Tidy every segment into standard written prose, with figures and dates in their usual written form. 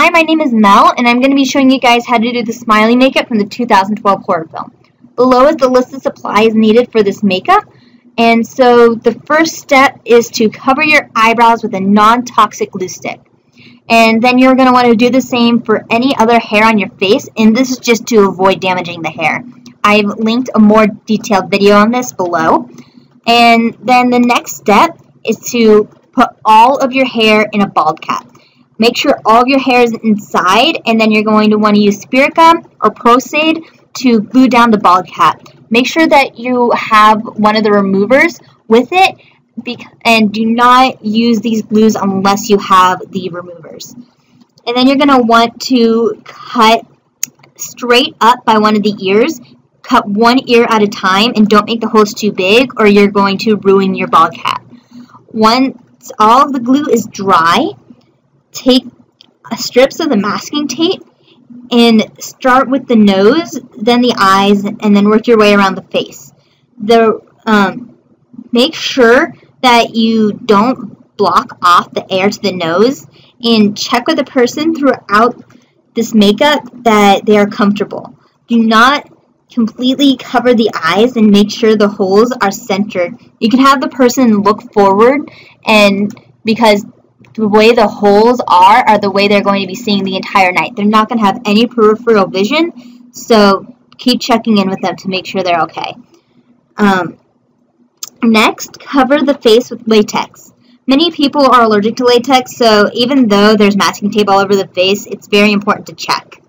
Hi, my name is Mel, and I'm going to be showing you guys how to do the Smiley makeup from the 2012 horror film. Below is the list of supplies needed for this makeup. And so the first step is to cover your eyebrows with a non-toxic glue stick. And then you're going to want to do the same for any other hair on your face, and this is just to avoid damaging the hair. I've linked a more detailed video on this below. And then the next step is to put all of your hair in a bald cap. Make sure all of your hair is inside, and then you're going to want to use spirit gum or Prosaid to glue down the bald cap. Make sure that you have one of the removers with it, and do not use these glues unless you have the removers. And then you're going to want to cut straight up by one of the ears. Cut one ear at a time, and don't make the holes too big or you're going to ruin your bald cap. Once all of the glue is dry, take strips of the masking tape and start with the nose, then the eyes, and then work your way around the face. Make sure that you don't block off the air to the nose, and check with the person throughout this makeup that they are comfortable. Do not completely cover the eyes, and make sure the holes are centered. You can have the person look forward, and because the way the holes are the way they're going to be seeing the entire night. They're not going to have any peripheral vision, so keep checking in with them to make sure they're okay. Next, cover the face with latex. Many people are allergic to latex, so even though there's masking tape all over the face, it's very important to check.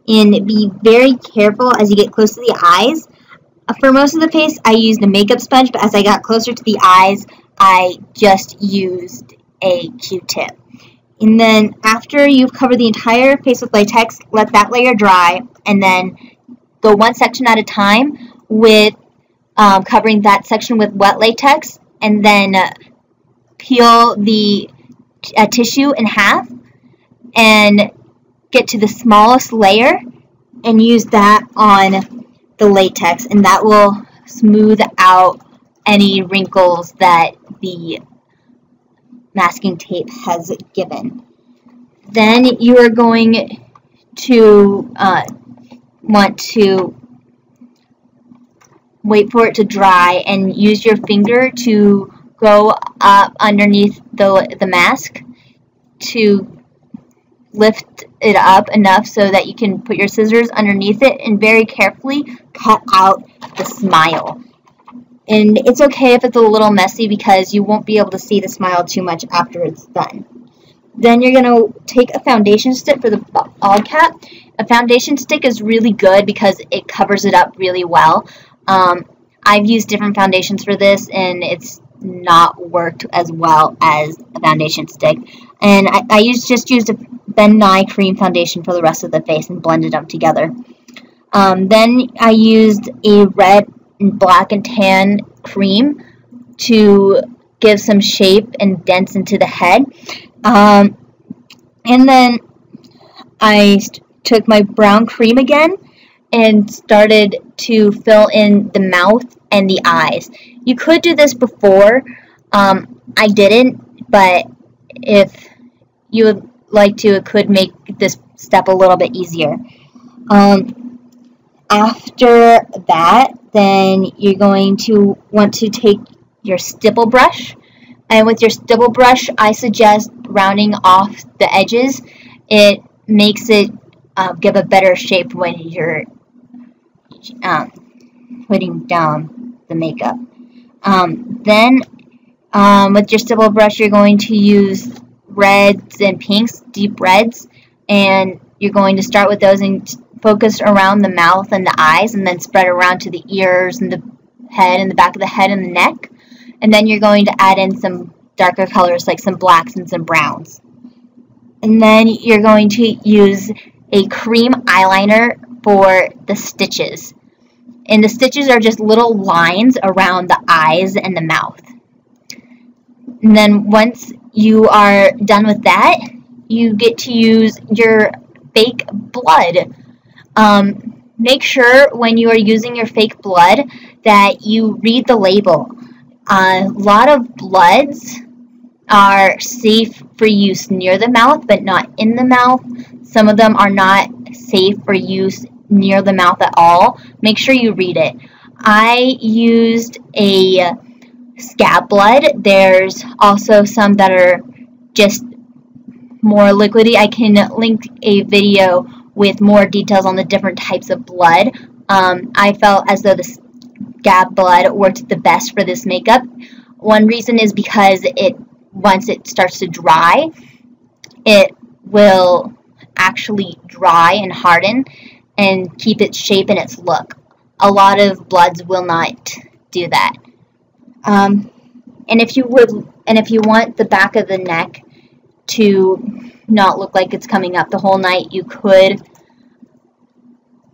And be very careful as you get close to the eyes. For most of the face, I used a makeup sponge, but as I got closer to the eyes, I just used a Q-tip. And then after you've covered the entire face with latex, let that layer dry, and then go one section at a time with covering that section with wet latex, and then peel the tissue in half and get to the smallest layer and use that on the latex, and that will smooth out any wrinkles that the masking tape has given. Then you are going to want to wait for it to dry and use your finger to go up underneath the mask to lift it up enough so that you can put your scissors underneath it and very carefully cut out the smile. And it's okay if it's a little messy because you won't be able to see the smile too much after it's done. Then you're going to take a foundation stick for the bald cap. A foundation stick is really good because it covers it up really well. I've used different foundations for this, and it's not worked as well as a foundation stick. And I just used a Ben Nye cream foundation for the rest of the face and blended them together. Then I used a red and black and tan cream to give some shape and dents into the head. And then I took my brown cream again and started to fill in the mouth and the eyes. You could do this before. I didn't, but if you would like to, it could make this step a little bit easier. After that, then you're going to want to take your stipple brush, and with your stipple brush, I suggest rounding off the edges. It makes it give a better shape when you're putting down the makeup. Then with your stipple brush, you're going to use reds and pinks, deep reds, and you're going to start with those and focus around the mouth and the eyes, and then spread around to the ears and the head and the back of the head and the neck. And then you're going to add in some darker colors like some blacks and some browns. And then you're going to use a cream eyeliner for the stitches. And the stitches are just little lines around the eyes and the mouth. And then once you are done with that, you get to use your fake blood. Make sure when you are using your fake blood that you read the label. A lot of bloods are safe for use near the mouth, but not in the mouth. Some of them are not safe for use near the mouth at all. Make sure you read it. I used a scab blood. There's also some that are just more liquidy. I can link a video with more details on the different types of blood. I felt as though the scab blood worked the best for this makeup. One reason is because once it starts to dry, it will actually dry and harden and keep its shape and its look. A lot of bloods will not do that. And if you want the back of the neck to not look like it's coming up the whole night, you could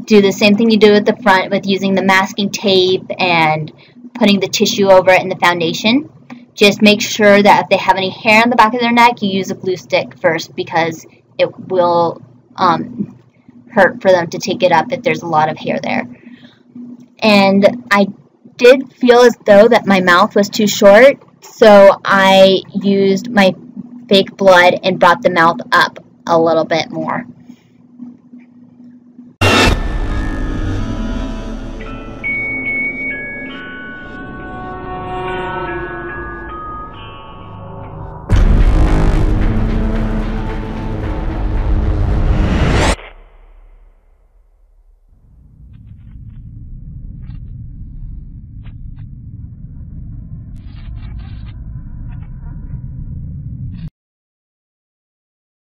do the same thing you do at the front with using the masking tape and putting the tissue over it in the foundation. Just make sure that if they have any hair on the back of their neck, you use a glue stick first, because it will hurt for them to take it up if there's a lot of hair there. And I did feel as though that my mouth was too short, so I used my fake blood and brought the mouth up a little bit more.